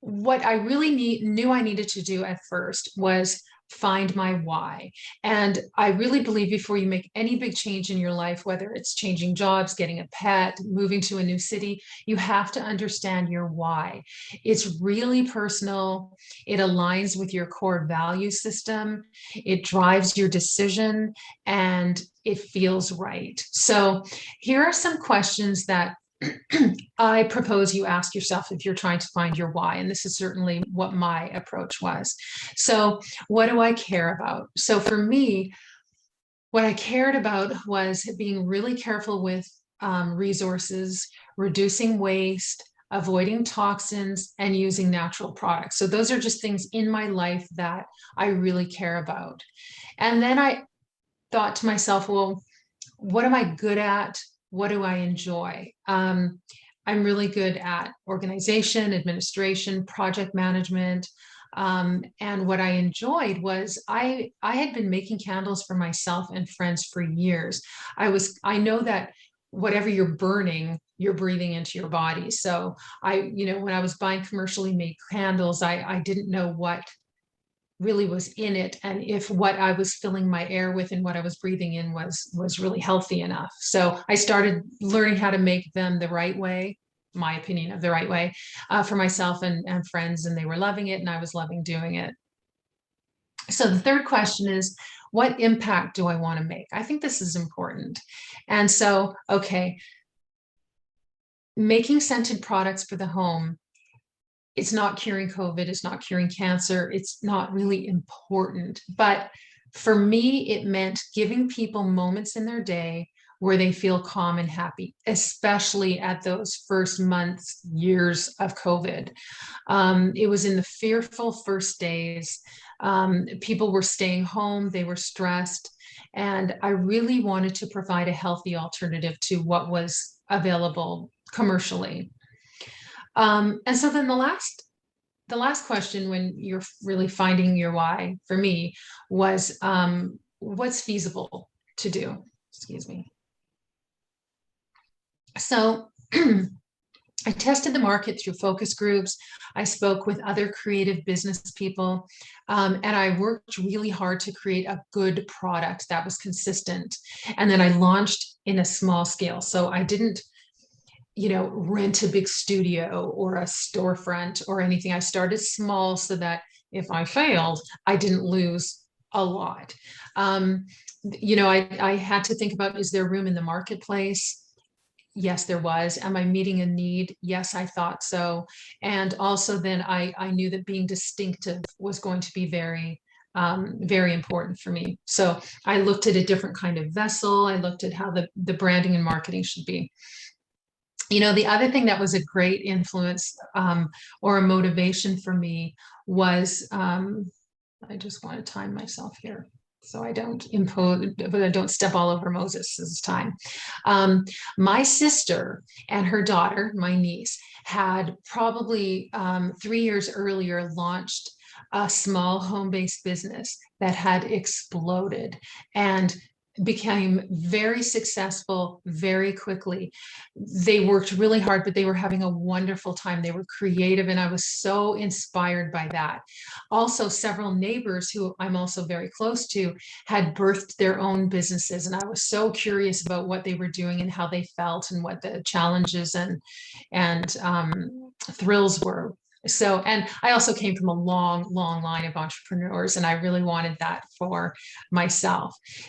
what I really knew I needed to do at first was find my why. And I really believe before you make any big change in your life, whether it's changing jobs, getting a pet, moving to a new city, you have to understand your why. It's really personal. It aligns with your core value system. It drives your decision and it feels right. So here are some questions that I propose you ask yourself if you're trying to find your why. And this is certainly what my approach was. So, what do I care about? So, for me, what I cared about was being really careful with resources, reducing waste, avoiding toxins, and using natural products. So, those are just things in my life that I really care about. And then I thought to myself, well, what am I good at? What do I enjoy? I'm really good at organization, administration, project management. And what I enjoyed was I had been making candles for myself and friends for years. I know that whatever you're burning, you're breathing into your body. So when I was buying commercially made candles, I didn't know what really was in it and if what I was filling my air with and what I was breathing in was really healthy enough. So I started learning how to make them the right way, my opinion of the right way, for myself and friends, and they were loving it and I was loving doing it. So the third question is, what impact do I want to make? I think this is important. And so, okay, making scented products for the home, it's not curing COVID, it's not curing cancer, it's not really important. But for me, it meant giving people moments in their day where they feel calm and happy, especially at those first months, years of COVID. It was in the fearful first days. People were staying home, they were stressed, and I really wanted to provide a healthy alternative to what was available commercially. And so then the last question when you're really finding your why for me was what's feasible to do? Excuse me. So I tested the market through focus groups. I spoke with other creative business people, and I worked really hard to create a good product that was consistent. And then I launched in a small scale. So I didn't rent a big studio or a storefront or anything. I started small so that if I failed, I didn't lose a lot. I had to think about, is there room in the marketplace? Yes, there was. Am I meeting a need? Yes, I thought so. And also then I knew that being distinctive was going to be very important for me. So I looked at a different kind of vessel. I looked at how the branding and marketing should be. The other thing that was a great influence or a motivation for me was, I just want to time myself here so I don't impose, but I don't step all over Moses' time. My sister and her daughter, my niece, had probably 3 years earlier launched a small home-based business that had exploded and became very successful very quickly. They worked really hard, but they were having a wonderful time. They were creative, and I was so inspired by that. Also, several neighbors who I'm also very close to had birthed their own businesses, and I was so curious about what they were doing and how they felt and what the challenges and thrills were. So, and I also came from a long line of entrepreneurs, and I really wanted that for myself.